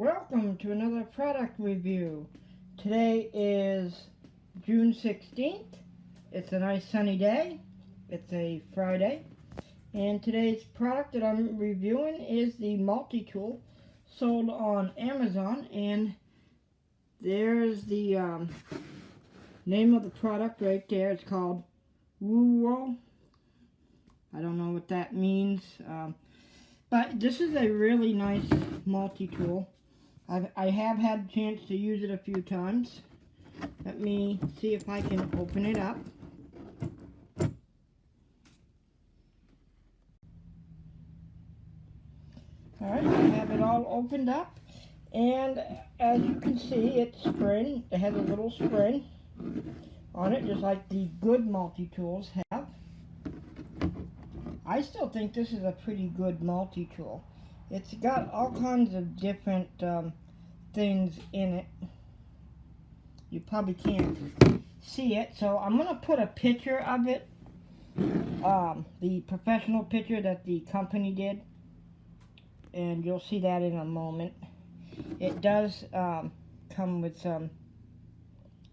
Welcome to another product review. Today is June 16th. It's a nice sunny day. It's a Friday. And today's product that I'm reviewing is the multi-tool sold on Amazon. And there's the name of the product right there. It's called Woo-Wo. I don't know what that means. But this is a really nice multi-tool. I have had a chance to use it a few times. Let me see if I can open it up. Alright, I have it all opened up. And as you can see, it's spring. It has a little spring on it, just like the good multi-tools have. I still think this is a pretty good multi-tool. It's got all kinds of different things in it. You probably can't see it, so I'm going to put a picture of it, the professional picture that the company did, and you'll see that in a moment. It does come with some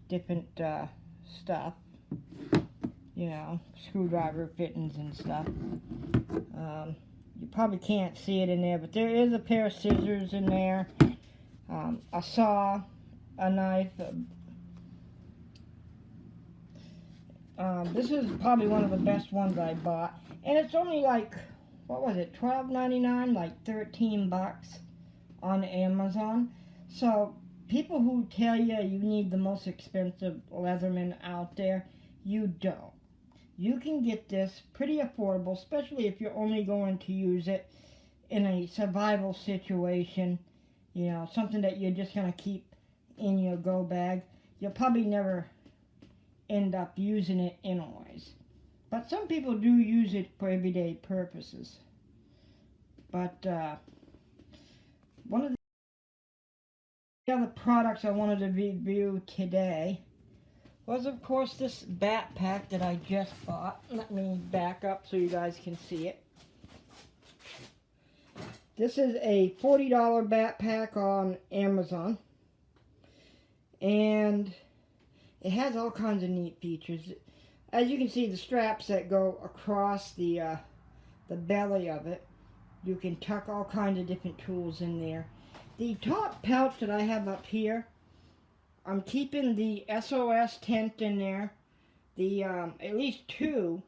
different stuff, you know, screwdriver fittings and stuff. You probably can't see it in there, but there is a pair of scissors in there, a saw, a knife. This is probably one of the best ones I bought, and it's only like, what was it, $12.99, like 13 bucks on Amazon. So people who tell you you need the most expensive Leatherman out there, you don't. You can get this pretty affordable, especially if you're only going to use it in a survival situation, you know, something that you're just going to keep in your go bag. You'll probably never end up using it anyways. But some people do use it for everyday purposes. But one of the other products I wanted to review today was, of course, this backpack that I just bought. Let me back up so you guys can see it. This is a $40 backpack on Amazon. And it has all kinds of neat features. As you can see, the straps that go across the belly of it, you can tuck all kinds of different tools in there. The top pouch that I have up here, I'm keeping the SOS tent in there, the at least 2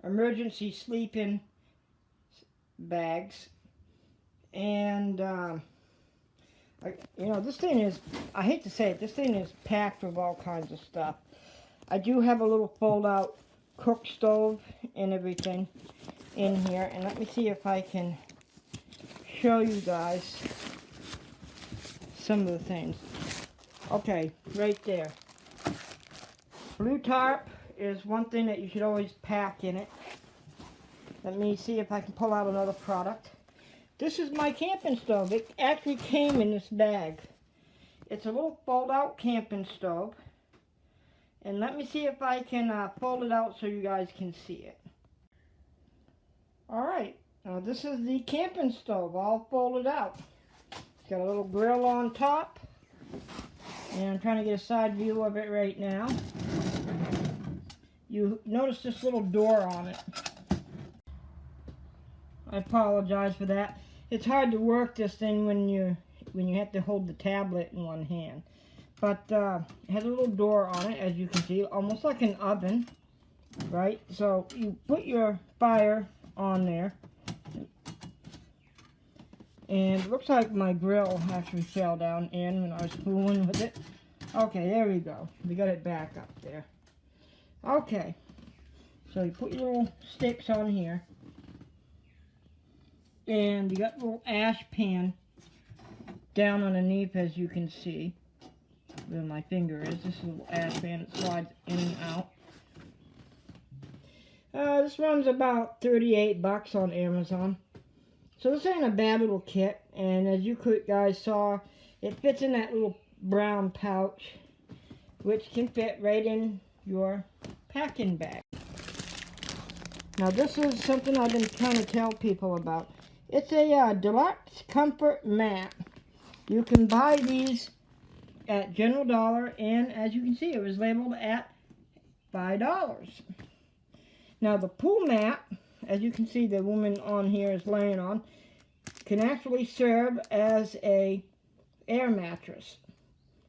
emergency sleeping bags, and you know, this thing is, I hate to say it, this thing is packed with all kinds of stuff. I do have a little fold-out cook stove and everything in here, and let me see if I can show you guys some of the things. Okay, right there. Blue tarp is one thing that you should always pack in it. Let me see if I can pull out another product. This is my camping stove. It actually came in this bag. It's a little fold-out camping stove. And let me see if I can fold it out so you guys can see it. Alright, now this is the camping stove all folded out. It's got a little grill on top. And I'm trying to get a side view of it right now. You notice this little door on it. I apologize for that. It's hard to work this thing when you have to hold the tablet in one hand. But it has a little door on it, as you can see, almost like an oven, right? So you put your fire on there. And it looks like my grill actually fell down in when I was fooling with it. Okay, there we go. We got it back up there. Okay. So you put your little sticks on here. And you got a little ash pan down underneath, as you can see. Where my finger is. This is a little ash pan that slides in and out. This runs about 38 bucks on Amazon. So this ain't a bad little kit, and as you guys saw, it fits in that little brown pouch, which can fit right in your packing bag. Now this is something I've been trying to tell people about. It's a deluxe comfort mat, You can buy these at General Dollar, and as you can see, it was labeled at $5. Now the pool mat, as you can see the woman on here is laying on, can actually serve as a air mattress.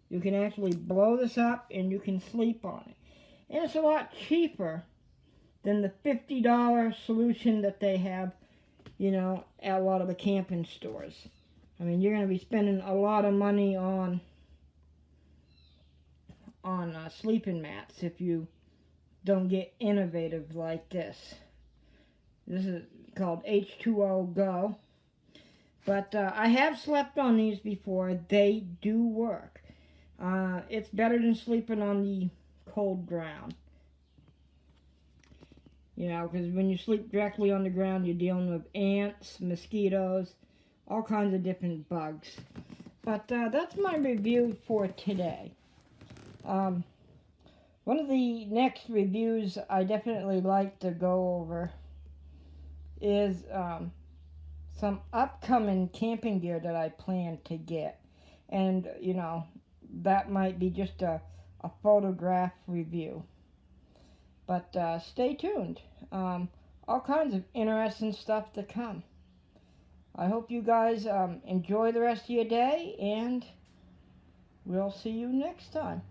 You can actually blow this up and you can sleep on it. And it's a lot cheaper than the $50 solution that they have, you know, at a lot of the camping stores. I mean, you're going to be spending a lot of money on sleeping mats if you don't get innovative like this. This is called H2O Go. But I have slept on these before. They do work. It's better than sleeping on the cold ground. You know, because when you sleep directly on the ground, you're dealing with ants, mosquitoes, all kinds of different bugs. But that's my review for today. One of the next reviews I definitely like to go over is some upcoming camping gear that I plan to get. And, you know, that might be just a photograph review. But stay tuned. All kinds of interesting stuff to come. I hope you guys enjoy the rest of your day, and we'll see you next time.